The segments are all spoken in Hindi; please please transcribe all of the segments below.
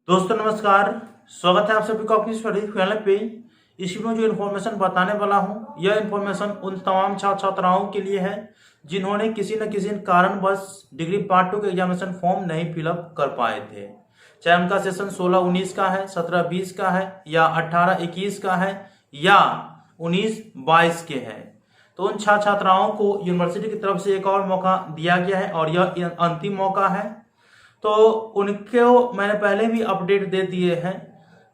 दोस्तों नमस्कार, स्वागत है आप सभी का अपनी स्टडी चैनल पे। इसमें जो इन्फॉर्मेशन बताने वाला हूँ यह इन्फॉर्मेशन उन तमाम छात्र छात्राओं के लिए है जिन्होंने किसी न किसी कारणवश डिग्री पार्ट 2 के एग्जामिनेशन फॉर्म नहीं फिलअप कर पाए थे। चाहे उनका सेशन 16-19 का है, 17-20 का है या 18-21 का है या 19-22 के हैं, तो उन छात्र छात्राओं को यूनिवर्सिटी की तरफ से एक और मौका दिया गया है और यह अंतिम मौका है। तो उनको मैंने पहले भी अपडेट दे दिए हैं।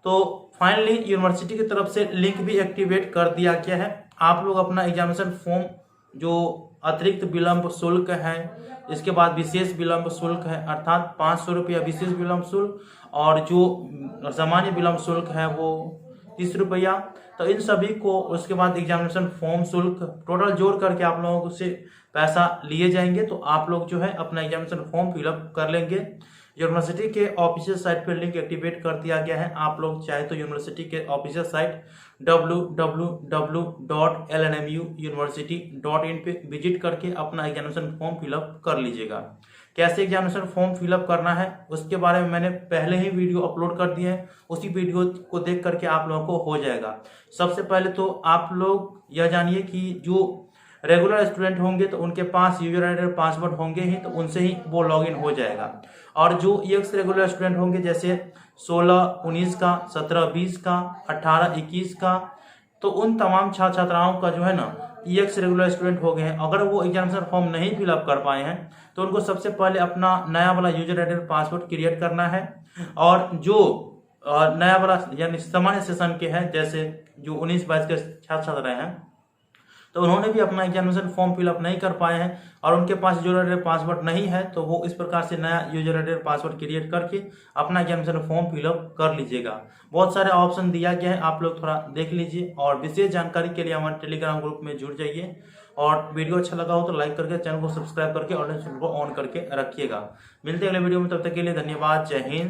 तो फाइनली यूनिवर्सिटी की तरफ से लिंक भी एक्टिवेट कर दिया गया है। आप लोग अपना एग्जामिनेशन फॉर्म जो अतिरिक्त विलंब शुल्क है, इसके बाद विशेष विलंब शुल्क है अर्थात 500 रुपया विशेष विलंब शुल्क, और जो सामान्य विलंब शुल्क है वो 30 रुपया, तो इन सभी को उसके बाद एग्जामिनेशन फॉर्म शुल्क टोटल जोड़ करके आप लोगों से पैसा लिए जाएंगे। तो आप लोग जो है अपना एग्जामिनेशन फॉर्म फिलअप कर लेंगे। यूनिवर्सिटी के ऑफिशियल साइट पर लिंक एक्टिवेट कर दिया गया है। आप लोग चाहे तो यूनिवर्सिटी के ऑफिशियल साइट www.lnmuuniversity.in पे विजिट करके अपना एग्जामिनेशन फॉर्म फिलअप कर लीजिएगा। कैसे एग्जामिनेशन फॉर्म फिलअप करना है उसके बारे में मैंने पहले ही वीडियो अपलोड कर दिए हैं, उसी वीडियो को देख करके आप लोगों को हो जाएगा। सबसे पहले तो आप लोग यह जानिए कि जो रेगुलर स्टूडेंट होंगे तो उनके पास यूजर आईडी और पासवर्ड होंगे ही, तो उनसे ही वो लॉगिन हो जाएगा। और जो ईएक्स रेगुलर स्टूडेंट होंगे जैसे 16-19 का, 17-20 का, 18-21 का, तो उन तमाम छात्र छात्राओं का जो है ना ईएक्स रेगुलर स्टूडेंट हो गए हैं, अगर वो एग्जामिनेशन फॉर्म नहीं फिलअप कर पाए हैं तो उनको सबसे पहले अपना नया वाला यूजर आईडी और पासवर्ड क्रिएट करना है। और जो नया वाला यानी सामान्य सेशन के हैं जैसे जो 19-22 के छात्र छात्र हैं, तो उन्होंने भी अपना एग्जामिनेशन फॉर्म फिलअप नहीं कर पाए हैं और उनके पास यूजर आईडी पासवर्ड नहीं है, तो वो इस प्रकार से नया यूजर आईडी पासवर्ड क्रिएट करके अपना एग्जामिनेशन फॉर्म फिलअप कर लीजिएगा। बहुत सारे ऑप्शन दिया गया है, आप लोग थोड़ा देख लीजिए और विशेष जानकारी के लिए हमारे टेलीग्राम ग्रुप में जुड़ जाइए। और वीडियो अच्छा लगा हो तो लाइक करके चैनल को सब्सक्राइब करके और ऑन करके रखिएगा। मिलते हैं अगले वीडियो में, तब तक के लिए धन्यवाद। जय हिंद।